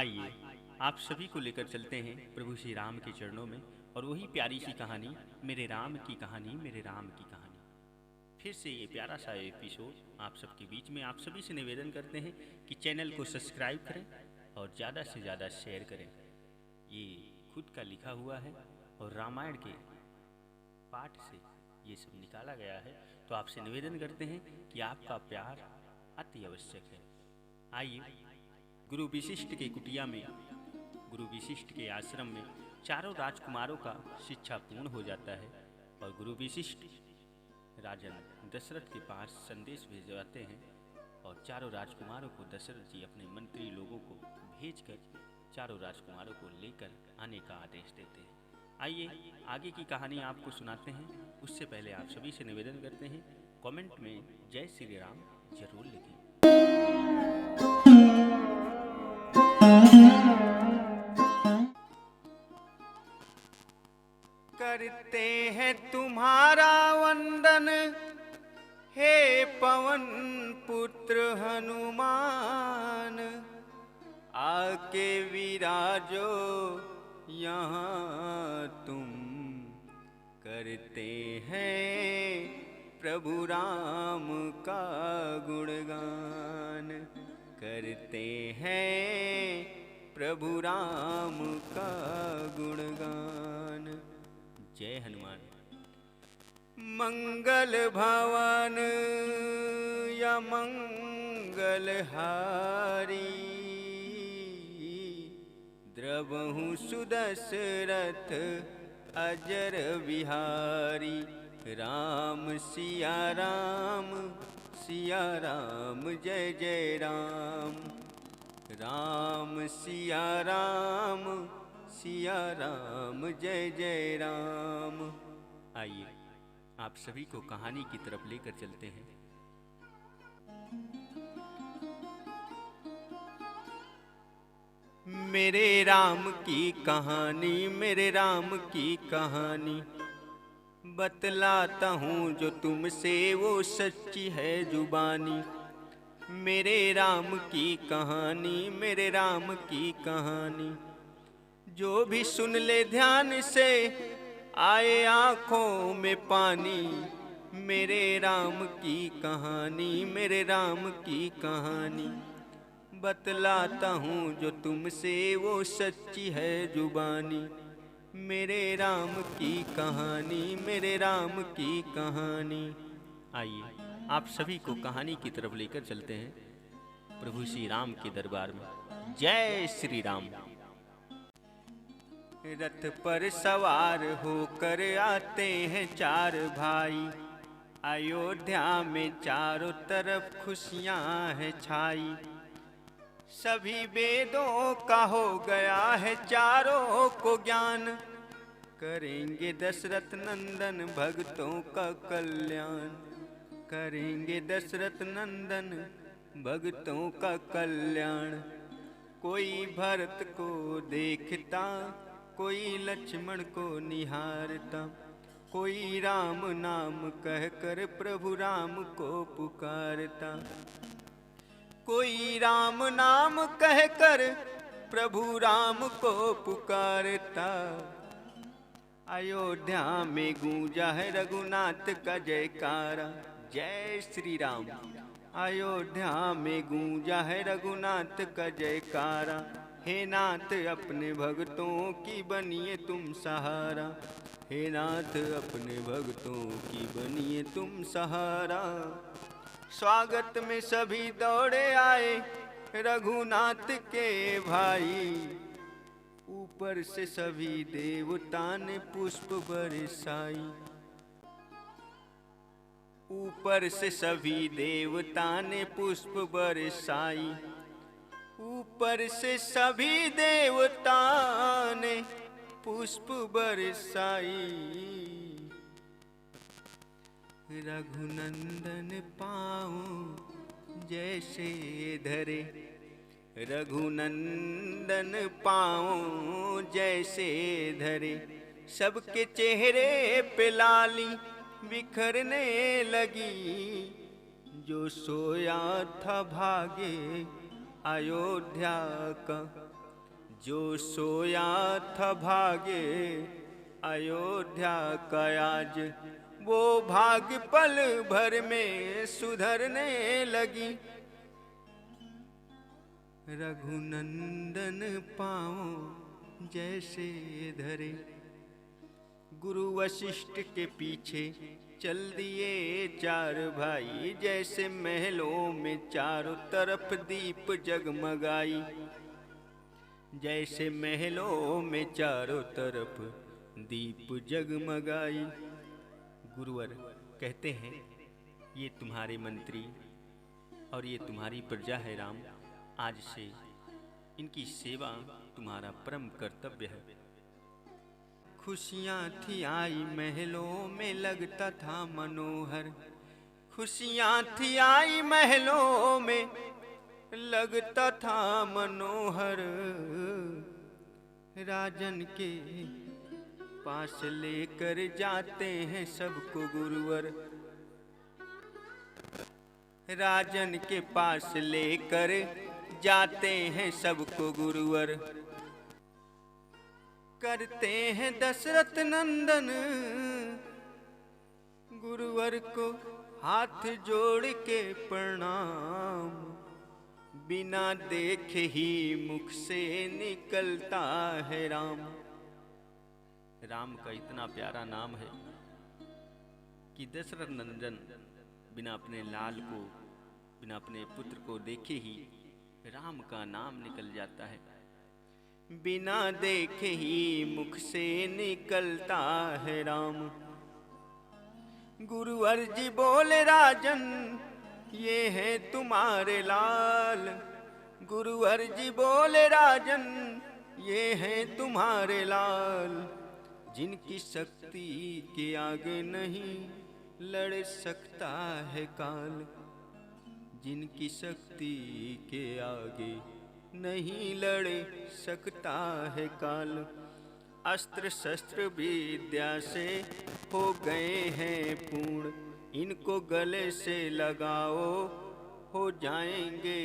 आइए आप सभी को लेकर चलते हैं प्रभु श्री राम के चरणों में और वही प्यारी सी कहानी मेरे राम की कहानी, मेरे राम की कहानी। फिर से ये प्यारा सा एपिसोड आप सबके बीच में। आप सभी से निवेदन करते हैं कि चैनल को सब्सक्राइब करें और ज़्यादा से ज़्यादा शेयर करें। ये खुद का लिखा हुआ है और रामायण के पाठ से ये सब निकाला गया है, तो आपसे निवेदन करते हैं कि आपका प्यार अति आवश्यक है। आइए गुरु वशिष्ठ के कुटिया में, गुरु वशिष्ठ के आश्रम में चारों राजकुमारों का शिक्षा पूर्ण हो जाता है और गुरु वशिष्ठ राजन दशरथ के पास संदेश भेजवाते हैं और चारों राजकुमारों को दशरथ जी अपने मंत्री लोगों को भेजकर चारों राजकुमारों को लेकर आने का आदेश देते हैं। आइए आगे की कहानी आपको सुनाते हैं। उससे पहले आप सभी से निवेदन करते हैं, कमेंट में जय श्री राम जरूर लिखें। करते हैं तुम्हारा वंदन हे पवन पुत्र हनुमान, आके विराजो यहाँ तुम। करते हैं प्रभु राम का गुणगान, करते हैं प्रभु राम का गुणगान। जय हनुमान। मंगल भवन या मंगल हारी, द्रवहु सुदशरथ अजर बिहारी। राम सिया राम, सिया राम जय जय राम। राम सिया राम, सिया राम जय जय राम। आइए आप सभी को कहानी की तरफ लेकर चलते हैं। मेरे राम की कहानी, मेरे राम की कहानी, बतलाता हूँ जो तुमसे वो सच्ची है जुबानी। मेरे राम की कहानी, मेरे राम की कहानी, जो भी सुन ले ध्यान से आए आँखों में पानी। मेरे राम की कहानी, मेरे राम की कहानी, बतलाता हूँ जो तुमसे वो सच्ची है जुबानी। मेरे राम की कहानी, मेरे राम की कहानी। आइए आप सभी को कहानी की तरफ लेकर चलते हैं प्रभु श्री राम के दरबार में। जय श्री राम। रथ पर सवार होकर आते हैं चार भाई, अयोध्या में चारों तरफ खुशियां हैं छाई। सभी वेदों का हो गया है चारों को ज्ञान, करेंगे दशरथ नंदन भक्तों का कल्याण। करेंगे दशरथ नंदन भक्तों का कल्याण। कोई भरत को देखता, कोई लक्ष्मण को निहारता, कोई राम नाम कहकर प्रभु राम को पुकारता। कोई राम नाम कहकर प्रभु राम को पुकारता। अयोध्या में गूंजा है रघुनाथ का जयकारा। जय श्री राम। अयोध्या में गूंजा है रघुनाथ का जयकारा। हे नाथ अपने भक्तों की बनिए तुम सहारा। हे नाथ अपने भक्तों की बनिए तुम सहारा। स्वागत में सभी दौड़े आए रघुनाथ के भाई, ऊपर से सभी देवता ने पुष्प बरसाई। ऊपर से सभी देवता ने पुष्प बरसाई। ऊपर से सभी देवता ने पुष्प बरसाई। रघुनंदन पाँव जैसे धरे, रघुनंदन पाँव जैसे धरे। सबके चेहरे पे लाली बिखरने लगी, जो सोया था भागे अयोध्या का जो सोया था भागे अयोध्या का आज, वो भाग पल भर में सुधरने लगी। रघुनंदन पाँव जैसे धरे, गुरु वशिष्ठ के पीछे चल दिए चार भाई। जैसे महलों में चारों तरफ दीप जगमगाई, जैसे महलों में चारों तरफ दीप जगमगाई। गुरुवर कहते हैं, ये तुम्हारे मंत्री और ये तुम्हारी प्रजा है राम। आज से इनकी सेवा तुम्हारा परम कर्तव्य है। खुशियाँ थी आई महलों में लगता था मनोहर, खुशियाँ थी आई महलों में लगता था मनोहर। राजन के पास लेकर जाते हैं सबको गुरुवर, राजन के पास लेकर जाते हैं सबको गुरुवर। करते हैं दशरथ नंदन गुरुवर को हाथ जोड़ के प्रणाम। बिना देखे ही मुख से निकलता है राम। राम का इतना प्यारा नाम है कि दशरथ नंदन बिना अपने लाल को, बिना अपने पुत्र को देखे ही राम का नाम निकल जाता है। बिना देखे ही मुख से निकलता है राम। गुरुवर जी बोले राजन, ये है तुम्हारे लाल। गुरुवर जी बोले राजन, ये है तुम्हारे लाल। जिनकी शक्ति के आगे नहीं लड़ सकता है काल, जिनकी शक्ति के आगे नहीं लड़ सकता है काल। अस्त्र शस्त्र विद्या से हो गए हैं पूर्ण, इनको गले से लगाओ हो जाएंगे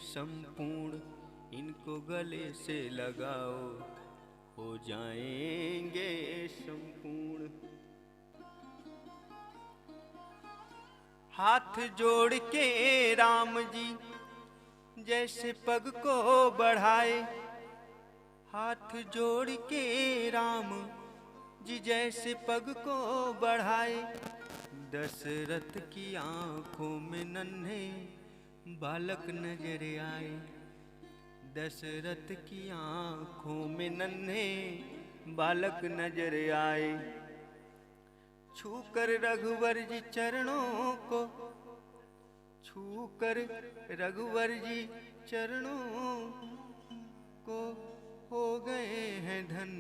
संपूर्ण। इनको गले से लगाओ हो जाएंगे संपूर्ण। हाथ जोड़ के राम जी जैसे पग को बढ़ाए, हाथ जोड़ के राम जी जैसे पग को बढ़ाए। दशरथ की आंखों में नन्हे बालक नजर आए, दशरथ की आंखों में नन्हे बालक नजर आए। छूकर रघुवर जी चरणों को, छूकर रघुवर जी चरणों को हो गए हैं धन।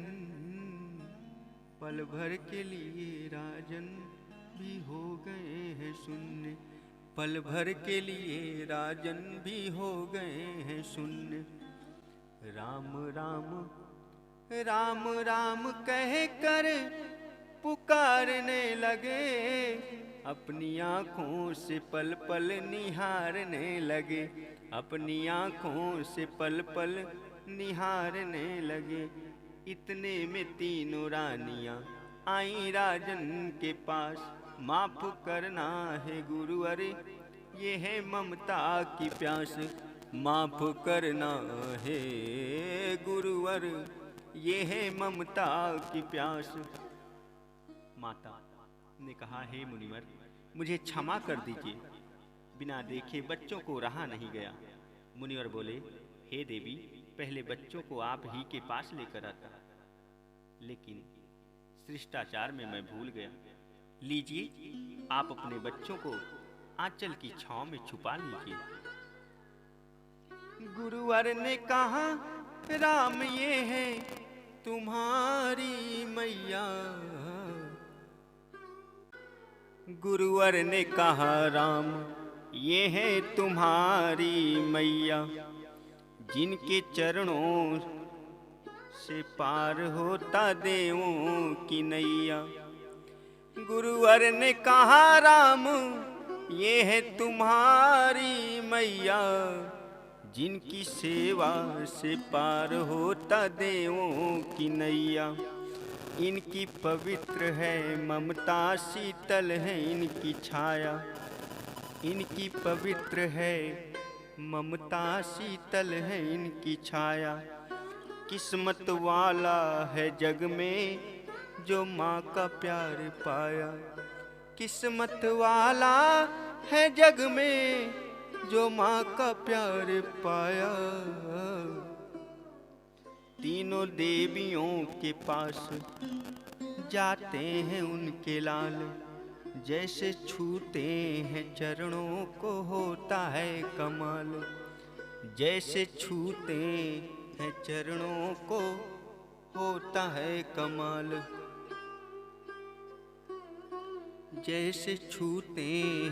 पल भर के लिए राजन भी हो गए हैं शून्य, पल भर के लिए राजन भी हो गए हैं शून्य। राम राम राम राम कह कर पुकारने लगे, अपनी आँखों से पल पल निहारने लगे, अपनी आँखों से पल पल निहारने लगे। इतने में तीनों रानियां आई राजन के पास, माफ करना है गुरुवर ये है ममता की प्यास, माफ करना है गुरुवर ये है ममता की प्यास। माता ने कहा, हे मुनिवर मुझे क्षमा कर दीजिए, बिना देखे बच्चों को रहा नहीं गया। मुनिवर बोले, हे देवी पहले बच्चों को आप ही के पास लेकर आता, लेकिन शिष्टाचार में मैं भूल गया। लीजिए आप अपने बच्चों को आंचल की छांव में छुपा लीजिए। गुरुवर ने कहा, राम ये है तुम्हारी मैया। गुरुवर ने कहा, राम ये है तुम्हारी मैया, जिनके चरणों से पार होता देवों की नैया। गुरुवर ने कहा, राम ये है तुम्हारी मैया, जिनकी सेवा से पार होता देवों की नैया। इनकी पवित्र है ममता, शीतल है इनकी छाया। इनकी पवित्र है ममता, शीतल है इनकी छाया। किस्मत वाला है जग में जो माँ का प्यार पाया। किस्मत वाला है जग में जो माँ का प्यार पाया। तीनों देवियों के पास जाते हैं उनके लाल, जैसे छूते हैं चरणों को होता है कमाल। जैसे छूते हैं चरणों को होता है कमाल। जैसे छूते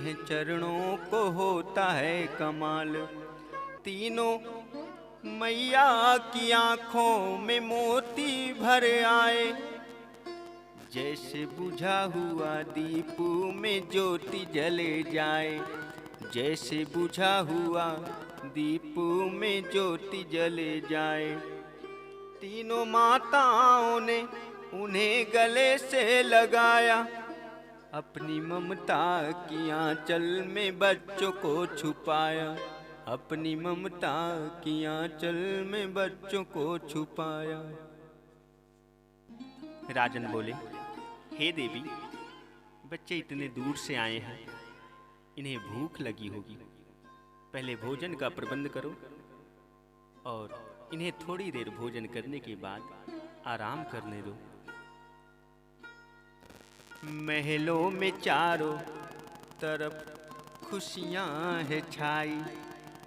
हैं चरणों को होता है कमाल। तीनों मैया की आँखों में मोती भर आए, जैसे बुझा हुआ दीप में ज्योति जले जाए। जैसे बुझा हुआ दीप में ज्योति जले जाए। तीनों माताओं ने उन्हें गले से लगाया, अपनी ममता की आंचल में बच्चों को छुपाया। अपनी ममता की आंचल में बच्चों को छुपाया। राजन बोले, हे देवी, बच्चे इतने दूर से आए हैं, इन्हें भूख लगी होगी। पहले भोजन का प्रबंध करो और इन्हें थोड़ी देर भोजन करने के बाद आराम करने दो। महलों में चारों तरफ खुशियाँ है छाई।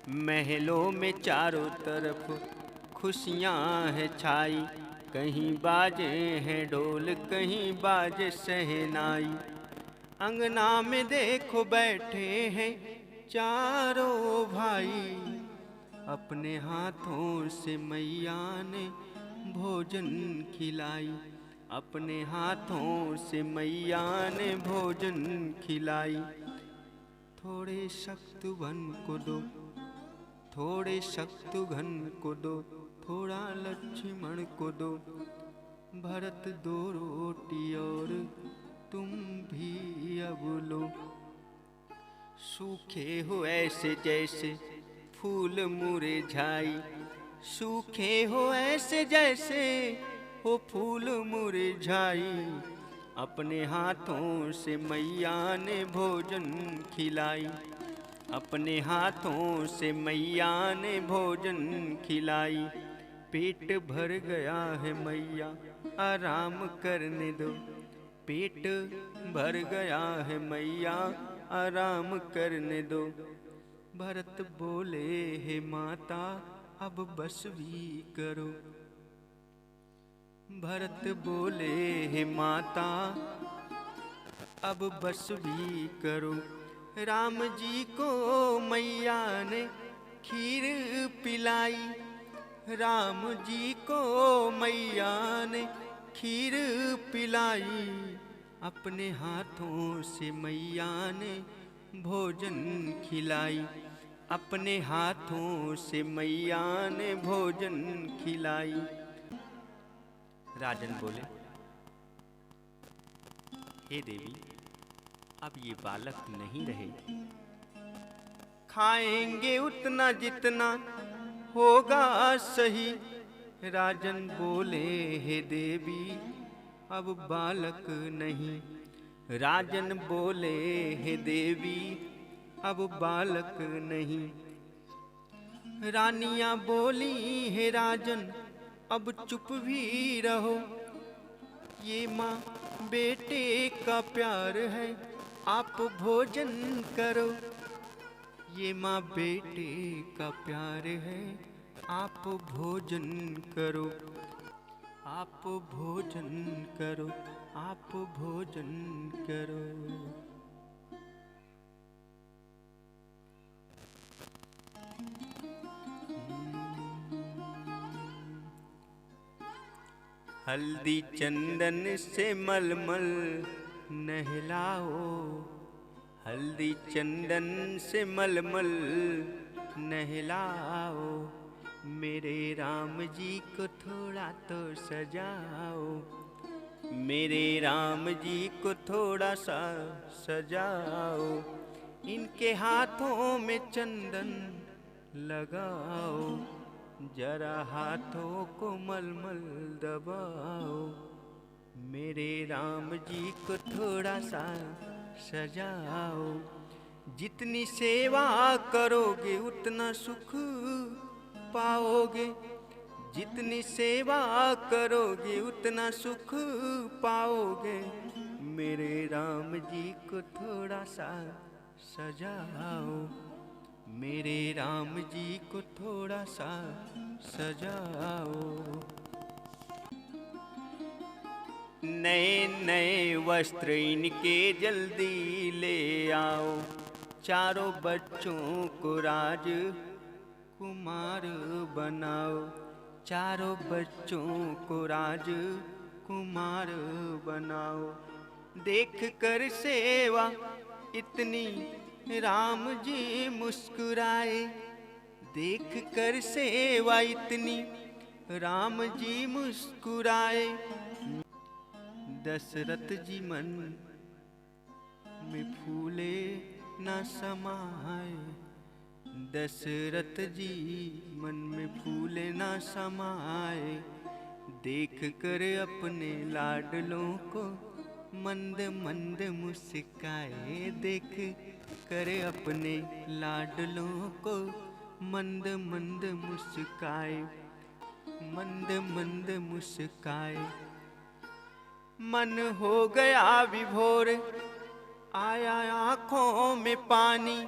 महलों में चारों तरफ खुशियाँ है छाई। कहीं बाजे हैं ढोल, कहीं बाजे शहनाई। अंगना में देखो बैठे हैं चारों भाई, अपने हाथों से मैया ने भोजन खिलाई। अपने हाथों से मैया ने भोजन खिलाई। थोड़े शक्तुघ्न को दो, थोड़े शक्तुघ्न को दो, थोड़ा लक्ष्मण को दो। भरत दो रोटी और तुम भी अब लो। सूखे हो ऐसे जैसे फूल मुरझाई। सूखे हो ऐसे जैसे हो फूल मुरझाई। अपने हाथों से मैया ने भोजन खिलाई। अपने हाथों से मैया ने भोजन खिलाई। पेट भर गया है मैया, आराम करने दो। पेट भर गया है मैया, आराम करने दो। भरत बोले, हे माता अब बस भी करो। भरत बोले, हे माता अब बस भी करो। राम जी को मैया ने खीर पिलाई। राम जी को मैया ने खीर पिलाई। अपने हाथों से मैया ने भोजन खिलाई। अपने हाथों से मैया ने भोजन खिलाई। राजन बोले, हे देवी, अब ये बालक नहीं रहे। खाएंगे उतना जितना होगा सही। राजन बोले, हे देवी अब बालक नहीं। राजन बोले, हे देवी अब बालक नहीं। रानियां बोली, हे राजन अब चुप भी रहो। ये माँ बेटे का प्यार है, आप भोजन करो। ये माँ बेटे का प्यार है, आप भोजन करो। आप भोजन करो, आप भोजन करो। हल्दी चंदन से मलमल नहलाओ। हल्दी चंदन से मलमल नहलाओ, मेरे राम जी को थोड़ा तो सजाओ, मेरे राम जी को थोड़ा सा सजाओ, इनके हाथों में चंदन लगाओ, जरा हाथों को मलमल दबाओ, मेरे राम जी को थोड़ा सा सजाओ। जितनी सेवा करोगे उतना सुख पाओगे, जितनी सेवा करोगे उतना सुख पाओगे, मेरे राम जी को थोड़ा सा सजाओ, मेरे राम जी को थोड़ा सा सजाओ। नए नए वस्त्र इनके जल्दी ले आओ, चारों बच्चों को राज कुमार बनाओ, चारों बच्चों को राज कुमार बनाओ। देख कर सेवा इतनी राम जी मुस्कुराए, देख कर सेवा इतनी राम जी मुस्कुराए, दशरथ जी मन में फूले न समाए, दशरथ जी मन में फूले न समाए, देख कर अपने लाडलों को मंद मंद मुस्काए, देख कर अपने लाडलों को मंद मंद मुस्काए, मंद मंद मुस्काए। मन हो गया विभोर आया आँखों में पानी,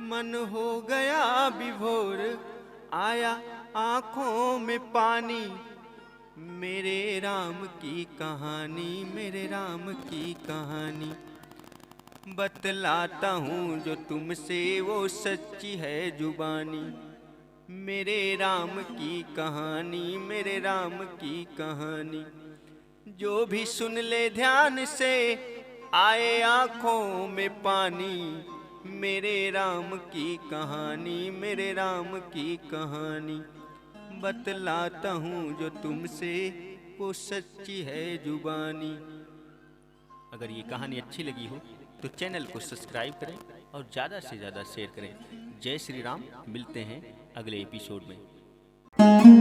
मन हो गया विभोर आया आँखों में पानी, मेरे राम की कहानी, मेरे राम की कहानी बतलाता हूँ जो तुमसे वो सच्ची है जुबानी, मेरे राम की कहानी, मेरे राम की कहानी। जो भी सुन ले ध्यान से आए आँखों में पानी, मेरे राम की कहानी, मेरे राम की कहानी बतलाता हूँ जो तुमसे वो सच्ची है जुबानी। अगर ये कहानी अच्छी लगी हो तो चैनल को सब्सक्राइब करें और ज़्यादा से ज़्यादा शेयर करें। जय श्री राम। मिलते हैं अगले एपिसोड में।